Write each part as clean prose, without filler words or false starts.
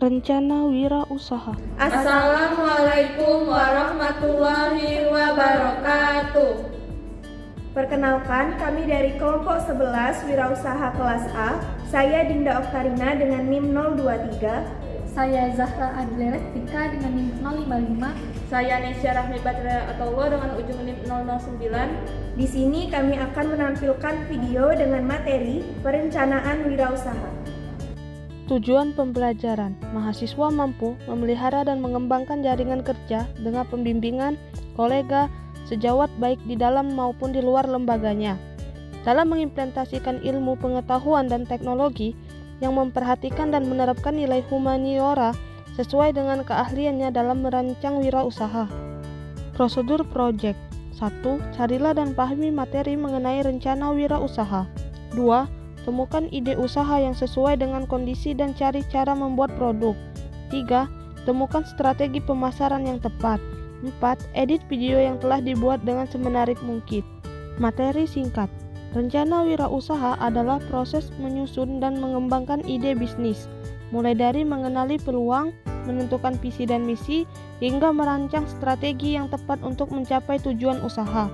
Rencana Wirausaha. Assalamualaikum warahmatullahi wabarakatuh. Perkenalkan, kami dari kelompok 11 Wirausaha kelas A. Saya Dinda Oktarina dengan NIM 023. Saya Zahra Adleretika dengan NIM 055. Saya Nesya Rahmi Badra Atollah dengan ujung NIM 009. Di sini kami akan menampilkan video dengan materi perencanaan wirausaha. Tujuan pembelajaran, mahasiswa mampu memelihara dan mengembangkan jaringan kerja dengan pembimbingan kolega sejawat baik di dalam maupun di luar lembaganya. Dalam mengimplementasikan ilmu pengetahuan dan teknologi yang memperhatikan dan menerapkan nilai humaniora sesuai dengan keahliannya dalam merancang wirausaha. Prosedur proyek. 1. Carilah dan pahami materi mengenai rencana wirausaha. 2. Temukan ide usaha yang sesuai dengan kondisi dan cari cara membuat produk. 3. Temukan strategi pemasaran yang tepat. 4. Edit video yang telah dibuat dengan semenarik mungkin. Materi singkat. Rencana wirausaha adalah proses menyusun dan mengembangkan ide bisnis, mulai dari mengenali peluang, menentukan visi dan misi, hingga merancang strategi yang tepat untuk mencapai tujuan usaha.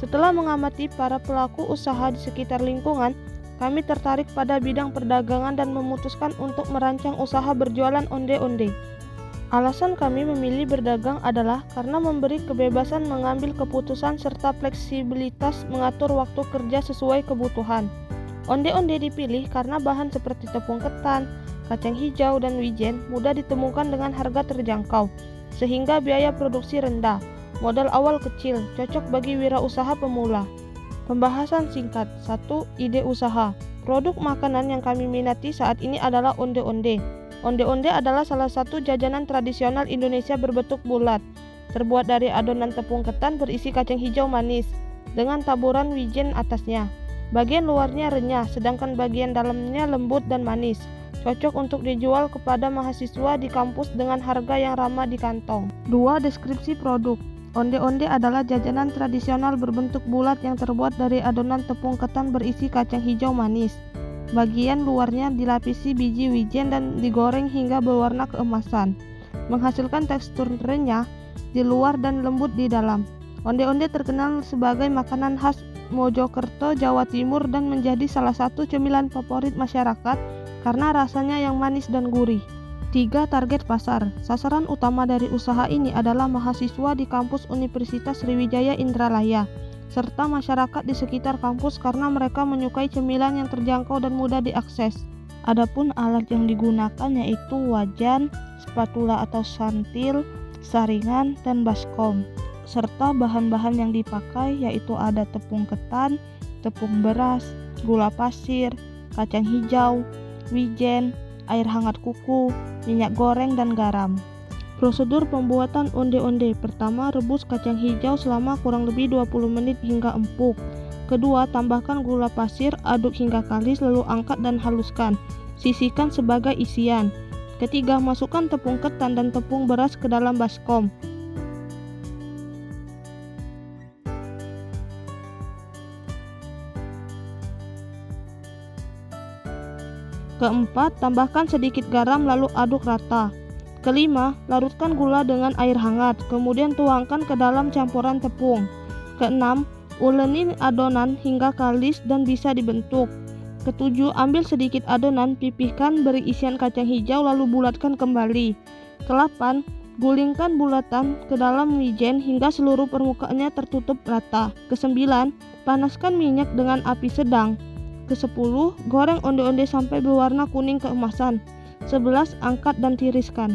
Setelah mengamati para pelaku usaha di sekitar lingkungan, kami tertarik pada bidang perdagangan dan memutuskan untuk merancang usaha berjualan onde-onde. Alasan kami memilih berdagang adalah karena memberi kebebasan mengambil keputusan serta fleksibilitas mengatur waktu kerja sesuai kebutuhan. Onde-onde dipilih karena bahan seperti tepung ketan, kacang hijau, dan wijen mudah ditemukan dengan harga terjangkau, sehingga biaya produksi rendah. Modal awal kecil, cocok bagi wirausaha pemula. Pembahasan singkat. 1. Ide usaha. Produk makanan yang kami minati saat ini adalah onde-onde. Onde-onde adalah salah satu jajanan tradisional Indonesia berbentuk bulat, terbuat dari adonan tepung ketan berisi kacang hijau manis, dengan taburan wijen atasnya. Bagian luarnya renyah, sedangkan bagian dalamnya lembut dan manis. Cocok untuk dijual kepada mahasiswa di kampus dengan harga yang ramah di kantong. 2. Deskripsi produk. Onde-onde adalah jajanan tradisional berbentuk bulat yang terbuat dari adonan tepung ketan berisi kacang hijau manis. Bagian luarnya dilapisi biji wijen dan digoreng hingga berwarna keemasan, menghasilkan tekstur renyah di luar dan lembut di dalam. Onde-onde terkenal sebagai makanan khas Mojokerto, Jawa Timur dan menjadi salah satu cemilan favorit masyarakat karena rasanya yang manis dan gurih. 3. Target pasar. Sasaran utama dari usaha ini adalah mahasiswa di kampus Universitas Sriwijaya Indralaya, serta masyarakat di sekitar kampus karena mereka menyukai cemilan yang terjangkau dan mudah diakses. Adapun alat yang digunakan yaitu wajan, spatula atau santil, saringan, dan baskom. Serta bahan-bahan yang dipakai yaitu ada tepung ketan, tepung beras, gula pasir, kacang hijau, wijen, air hangat kuku, minyak goreng, dan garam. Prosedur pembuatan onde-onde. Pertama, rebus kacang hijau selama kurang lebih 20 menit hingga empuk. Kedua, tambahkan gula pasir, aduk hingga kalis lalu angkat dan haluskan. Sisihkan sebagai isian. Ketiga, masukkan tepung ketan dan tepung beras ke dalam baskom. Keempat, tambahkan sedikit garam lalu aduk rata. Kelima, larutkan gula dengan air hangat, kemudian tuangkan ke dalam campuran tepung. Keenam, uleni adonan hingga kalis dan bisa dibentuk. Ketujuh, ambil sedikit adonan, pipihkan, beri isian kacang hijau lalu bulatkan kembali. Kedelapan, gulingkan bulatan ke dalam wijen hingga seluruh permukaannya tertutup rata. Kesembilan, panaskan minyak dengan api sedang. Kesepuluh, goreng onde-onde sampai berwarna kuning keemasan. 11, angkat dan tiriskan.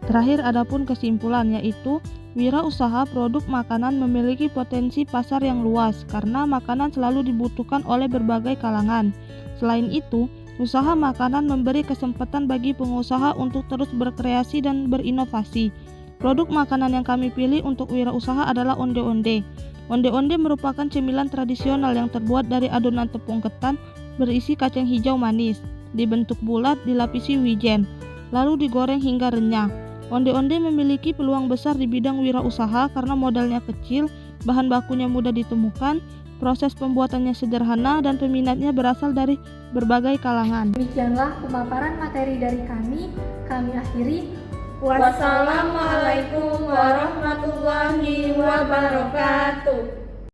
Terakhir adapun kesimpulan yaitu wirausaha produk makanan memiliki potensi pasar yang luas karena makanan selalu dibutuhkan oleh berbagai kalangan. Selain itu, usaha makanan memberi kesempatan bagi pengusaha untuk terus berkreasi dan berinovasi. Produk makanan yang kami pilih untuk wirausaha adalah onde-onde. Onde-onde merupakan cemilan tradisional yang terbuat dari adonan tepung ketan berisi kacang hijau manis, dibentuk bulat, dilapisi wijen, lalu digoreng hingga renyah. Onde-onde memiliki peluang besar di bidang wirausaha karena modalnya kecil, bahan bakunya mudah ditemukan, Proses pembuatannya sederhana dan peminatnya berasal dari berbagai kalangan. Demikianlah pemaparan materi dari kami. Kami akhiri. Wassalamualaikum warahmatullahi wabarakatuh.